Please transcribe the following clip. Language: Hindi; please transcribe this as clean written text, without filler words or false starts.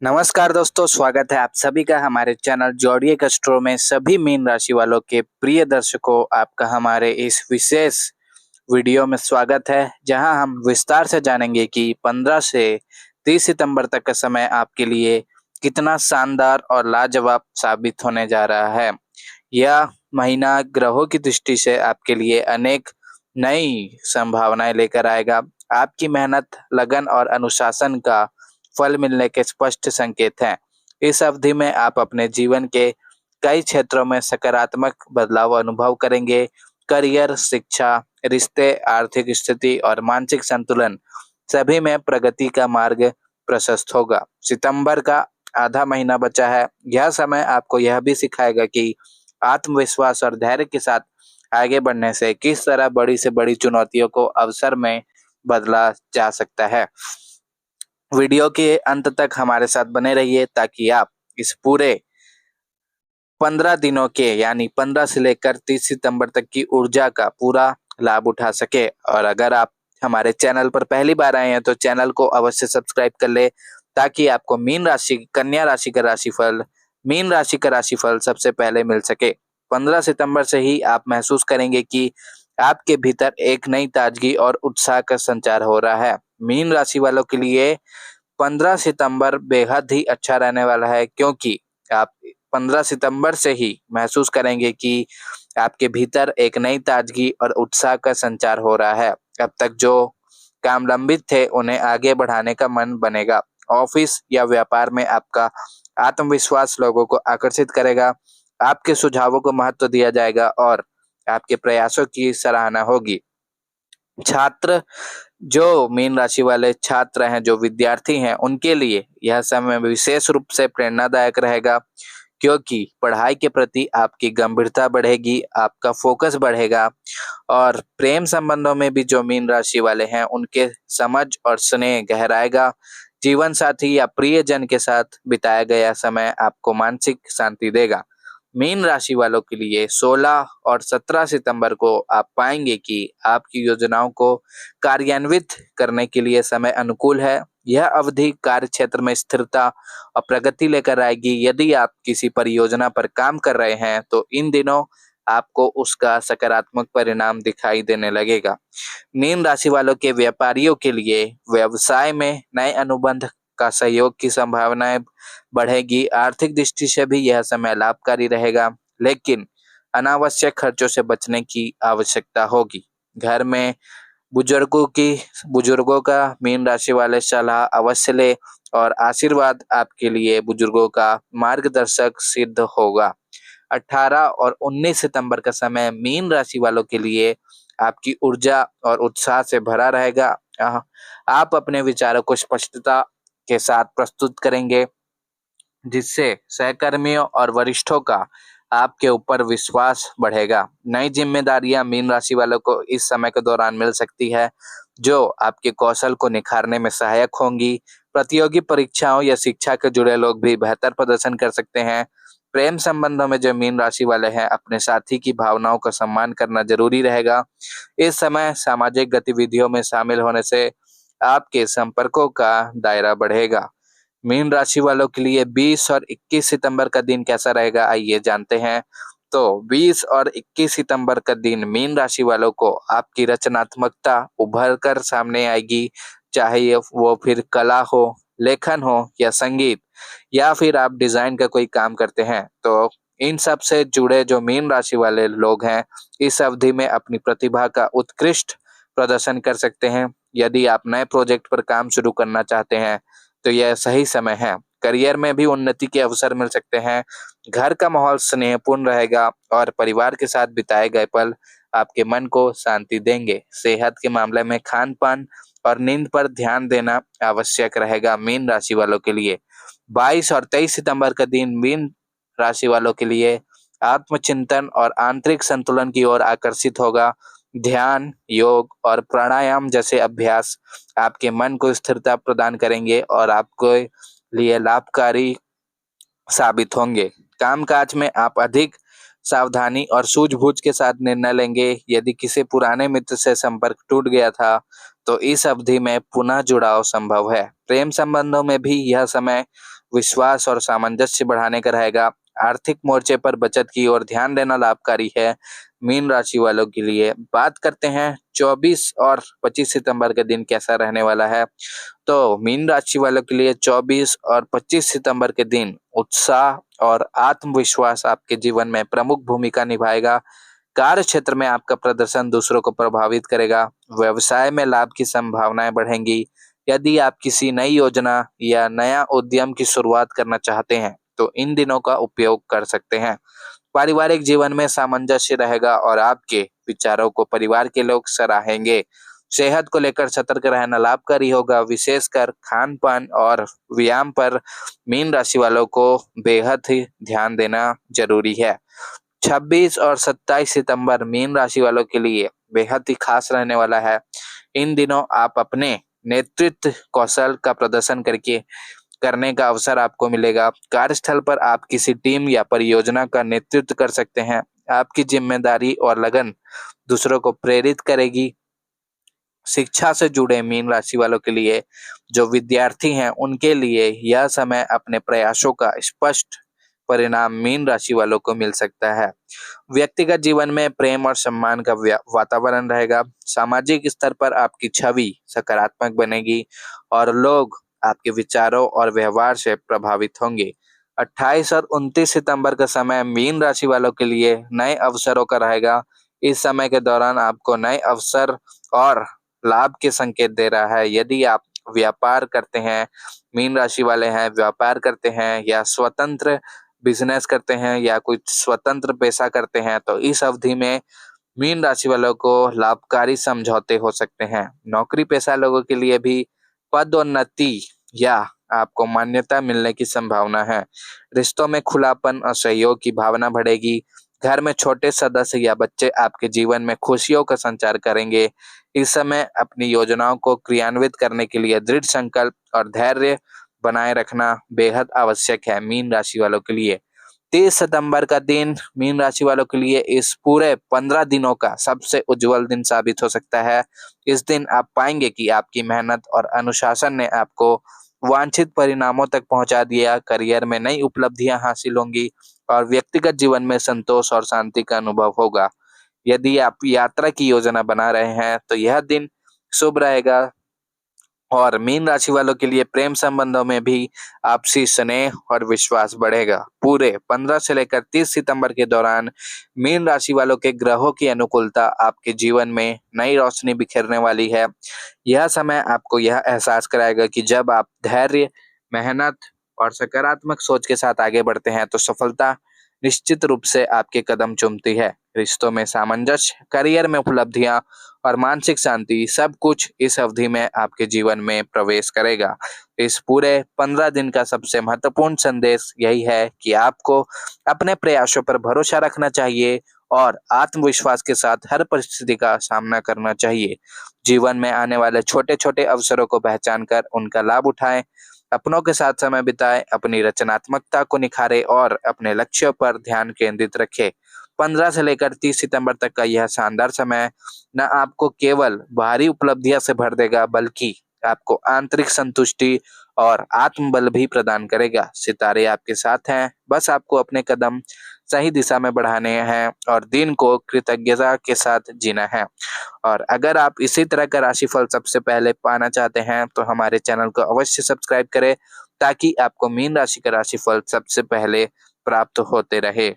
नमस्कार दोस्तों, स्वागत है आप सभी का हमारे चैनल ज़ोडिएक एस्ट्रो में। सभी मीन राशि वालों के प्रिय दर्शकों, आपका हमारे इस विशेष वीडियो में स्वागत है, जहां हम विस्तार से जानेंगे कि 15 से 30 सितंबर तक का समय आपके लिए कितना शानदार और लाजवाब साबित होने जा रहा है। यह महीना ग्रहों की दृष्टि से आपके लिए अनेक नई संभावनाएं लेकर आएगा। आपकी मेहनत, लगन और अनुशासन का फल मिलने के स्पष्ट संकेत हैं। इस अवधि में आप अपने जीवन के कई क्षेत्रों में सकारात्मक बदलाव अनुभव करेंगे। करियर, शिक्षा, रिश्ते, आर्थिक स्थिति और मानसिक संतुलन सभी में प्रगति का मार्ग प्रशस्त होगा। सितंबर का आधा महीना बचा है। यह समय आपको यह भी सिखाएगा कि आत्मविश्वास और धैर्य के साथ आगे बढ़ने से किस तरह बड़ी से बड़ी चुनौतियों को अवसर में बदला जा सकता है। वीडियो के अंत तक हमारे साथ बने रहिए ताकि आप इस पूरे 15 दिनों के यानी 15 से लेकर 30 सितंबर तक की ऊर्जा का पूरा लाभ उठा सके। और अगर आप हमारे चैनल पर पहली बार आए हैं तो चैनल को अवश्य सब्सक्राइब कर ले, ताकि आपको कन्या राशि का राशिफल, मीन राशि का राशिफल सबसे पहले मिल सके। 15 सितंबर से ही आप महसूस करेंगे कि आपके भीतर एक नई ताजगी और उत्साह का संचार हो रहा है। मीन राशि वालों के लिए 15 सितंबर बेहद ही अच्छा रहने वाला है, क्योंकि आप 15 सितंबर से ही महसूस करेंगे कि आपके भीतर एक नई ताजगी और उत्साह का संचार हो रहा है। अब तक जो काम लंबित थे उन्हें आगे बढ़ाने का मन बनेगा। ऑफिस या व्यापार में आपका आत्मविश्वास लोगों को आकर्षित करेगा। आपके सुझावों को महत्व दिया जाएगा और आपके प्रयासों की सराहना होगी। छात्र, जो मीन राशि वाले छात्र हैं, जो विद्यार्थी हैं, उनके लिए यह समय विशेष रूप से प्रेरणादायक रहेगा, क्योंकि पढ़ाई के प्रति आपकी गंभीरता बढ़ेगी, आपका फोकस बढ़ेगा। और प्रेम संबंधों में भी जो मीन राशि वाले हैं उनके समझ और स्नेह गहराएगा। जीवन साथी या प्रियजन के साथ बिताया गया समय आपको मानसिक शांति देगा। मीन राशि वालों के लिए 16 और 17 सितंबर को आप पाएंगे कि आपकी योजनाओं को कार्यान्वित करने के लिए समय अनुकूल है। यह अवधि कार्य क्षेत्र में स्थिरता और प्रगति लेकर आएगी। यदि आप किसी परियोजना पर काम कर रहे हैं तो इन दिनों आपको उसका सकारात्मक परिणाम दिखाई देने लगेगा। मीन राशि वालों के व्यापारियों के लिए व्यवसाय में नए अनुबंध का सहयोग की संभावनाएं बढ़ेगी। आर्थिक दृष्टि से भी यह समय लाभकारी रहेगा, लेकिन अनावश्यक खर्चों से बचने की आवश्यकता होगी। घर में बुजुर्गों का मीन राशि वाले सलाह अवश्य ले, और आशीर्वाद आपके लिए बुजुर्गों का मार्गदर्शक सिद्ध होगा। 18 और 19 सितंबर का समय मीन राशि वालों के लिए आपकी ऊर्जा और उत्साह से भरा रहेगा। आप अपने विचारों को स्पष्टता के साथ प्रस्तुत करेंगे, जिससे सहकर्मियों और वरिष्ठों का आपके ऊपर विश्वास बढ़ेगा। नई जिम्मेदारियां मीन राशि वालों को इस समय के दौरान मिल सकती है, जो आपके कौशल को निखारने में सहायक होंगी। प्रतियोगी परीक्षाओं या शिक्षा से जुड़े लोग भी बेहतर प्रदर्शन कर सकते हैं। प्रेम संबंधों में जो मीन राशि वाले हैं, अपने साथी की भावनाओं का सम्मान करना जरूरी रहेगा। इस समय सामाजिक गतिविधियों में शामिल होने से आपके संपर्कों का दायरा बढ़ेगा। मीन राशि वालों के लिए 20 और 21 सितंबर का दिन कैसा रहेगा, आइए जानते हैं। तो 20 और 21 सितंबर का दिन मीन राशि वालों को आपकी रचनात्मकता उभर कर सामने आएगी। चाहे ये वो फिर कला हो, लेखन हो या संगीत, या फिर आप डिजाइन का कोई काम करते हैं, तो इन सब से जुड़े जो मीन राशि वाले लोग हैं इस अवधि में अपनी प्रतिभा का उत्कृष्ट प्रदर्शन कर सकते हैं। यदि आप नए प्रोजेक्ट पर काम शुरू करना चाहते हैं तो यह सही समय है। करियर में भी उन्नति के अवसर मिल सकते हैं। घर का माहौल स्नेहपूर्ण रहेगा और परिवार के साथ बिताए गए पल आपके मन को शांति देंगे। सेहत के मामले में खान पान और नींद पर ध्यान देना आवश्यक रहेगा मीन राशि वालों के लिए। 22 और 23 सितंबर का दिन मीन राशि वालों के लिए आत्मचिंतन और आंतरिक संतुलन की ओर आकर्षित होगा। ध्यान, योग और प्राणायाम जैसे अभ्यास आपके मन को स्थिरता प्रदान करेंगे और आपको लिए लाभकारी साबित होंगे। कामकाज में आप अधिक सावधानी और सूझबूझ के साथ निर्णय लेंगे। यदि किसी पुराने मित्र से संपर्क टूट गया था तो इस अवधि में पुनः जुड़ाव संभव है। प्रेम संबंधों में भी यह समय विश्वास और सामंजस्य बढ़ाने का रहेगा। आर्थिक मोर्चे पर बचत की ओर ध्यान देना लाभकारी है मीन राशि वालों के लिए। बात करते हैं 24 और 25 सितंबर के दिन कैसा रहने वाला है। तो मीन राशि वालों के लिए 24 और 25 सितंबर के दिन उत्साह और आत्मविश्वास आपके जीवन में प्रमुख भूमिका निभाएगा। कार्य क्षेत्र में आपका प्रदर्शन दूसरों को प्रभावित करेगा। व्यवसाय में लाभ की संभावनाएं बढ़ेंगी। यदि आप किसी नई योजना या नया उद्यम की शुरुआत करना चाहते हैं तो इन दिनों का उपयोग कर सकते हैं। पारिवारिक जीवन में सामंजस्य रहेगा और आपके विचारों को परिवार के लोग सराहेंगे। सेहत को लेकर सतर्क रहना लाभकारी होगा। विशेषकर खान पान और व्यायाम पर मीन राशि वालों को बेहद ही ध्यान देना जरूरी है। 26 और 27 सितंबर मीन राशि वालों के लिए बेहद ही खास रहने वाला है। इन दिनों आप अपने नेतृत्व कौशल का प्रदर्शन करने का अवसर आपको मिलेगा। कार्यस्थल पर आप किसी टीम या परियोजना का नेतृत्व कर सकते हैं। आपकी जिम्मेदारी और लगन दूसरों को प्रेरित करेगी। शिक्षा से जुड़े मीन राशि वालों के लिए जो विद्यार्थी हैं उनके लिए यह समय अपने प्रयासों का स्पष्ट परिणाम मीन राशि वालों को मिल सकता है। व्यक्तिगत जीवन में प्रेम और सम्मान का वातावरण रहेगा। सामाजिक स्तर पर आपकी छवि सकारात्मक बनेगी और लोग आपके विचारों और व्यवहार से प्रभावित होंगे। 28 और 29 सितंबर का समय मीन राशि वालों के लिए नए अवसरों का रहेगा। इस समय के दौरान आपको नए अवसर और लाभ के संकेत दे रहा है। यदि आप व्यापार करते हैं, मीन राशि वाले हैं, व्यापार करते हैं या स्वतंत्र बिजनेस करते हैं या कुछ स्वतंत्र पेशा करते हैं तो इस अवधि में मीन राशि वालों को लाभकारी समझौते हो सकते हैं। नौकरी पेशा लोगों के लिए भी पदोन्नति या आपको मान्यता मिलने की संभावना है। रिश्तों में खुलापन और सहयोग की भावना बढ़ेगी। घर में छोटे सदस्य या बच्चे आपके जीवन में खुशियों का संचार करेंगे। इस समय अपनी योजनाओं को क्रियान्वित करने के लिए दृढ़ संकल्प और धैर्य बनाए रखना बेहद आवश्यक है मीन राशि वालों के लिए। 30 सितंबर का दिन मीन राशि वालों के लिए इस पूरे 15 दिनों का सबसे उज्जवल दिन साबित हो सकता है। इस दिन आप पाएंगे कि आपकी मेहनत और अनुशासन ने आपको वांछित परिणामों तक पहुंचा दिया। करियर में नई उपलब्धियां हासिल होंगी और व्यक्तिगत जीवन में संतोष और शांति का अनुभव होगा। यदि आप यात्रा की योजना बना रहे हैं तो यह दिन शुभ रहेगा। और मीन राशि वालों के लिए प्रेम संबंधों में भी आपसी स्नेह और विश्वास बढ़ेगा। पूरे 15 से लेकर 30 सितंबर के दौरान मीन राशि वालों के ग्रहों की अनुकूलता आपके जीवन में नई रोशनी बिखेरने वाली है। यह समय आपको यह एहसास कराएगा कि जब आप धैर्य, मेहनत और सकारात्मक सोच के साथ आगे बढ़ते हैं तो सफलता निश्चित रूप से आपके कदम चूमती है। रिश्तों में सामंजस्य, करियर में उपलब्धियां और मानसिक शांति सब कुछ इस अवधि में आपके जीवन में प्रवेश करेगा। इस पूरे 15 दिन का सबसे महत्वपूर्ण संदेश यही है कि आपको अपने प्रयासों पर भरोसा रखना चाहिए और आत्मविश्वास के साथ हर परिस्थिति का सामना करना चाहिए। जीवन में आने वाले छोटे छोटे अवसरों को पहचान कर उनका लाभ उठाएं, अपनों के साथ समय बिताएं, अपनी रचनात्मकता को निखारें और अपने लक्ष्यों पर ध्यान केंद्रित रखें। 15 से लेकर 30 सितंबर तक का यह शानदार समय न आपको केवल बाहरी उपलब्धियां से भर देगा बल्कि आपको आंतरिक संतुष्टि और आत्मबल भी प्रदान करेगा। सितारे आपके साथ हैं, बस आपको अपने कदम सही दिशा में बढ़ाने हैं और दिन को कृतज्ञता के साथ जीना है। और अगर आप इसी तरह का राशिफल सबसे पहले पाना चाहते हैं तो हमारे चैनल को अवश्य सब्सक्राइब करें ताकि आपको मीन राशि का राशिफल सबसे पहले प्राप्त होते रहे।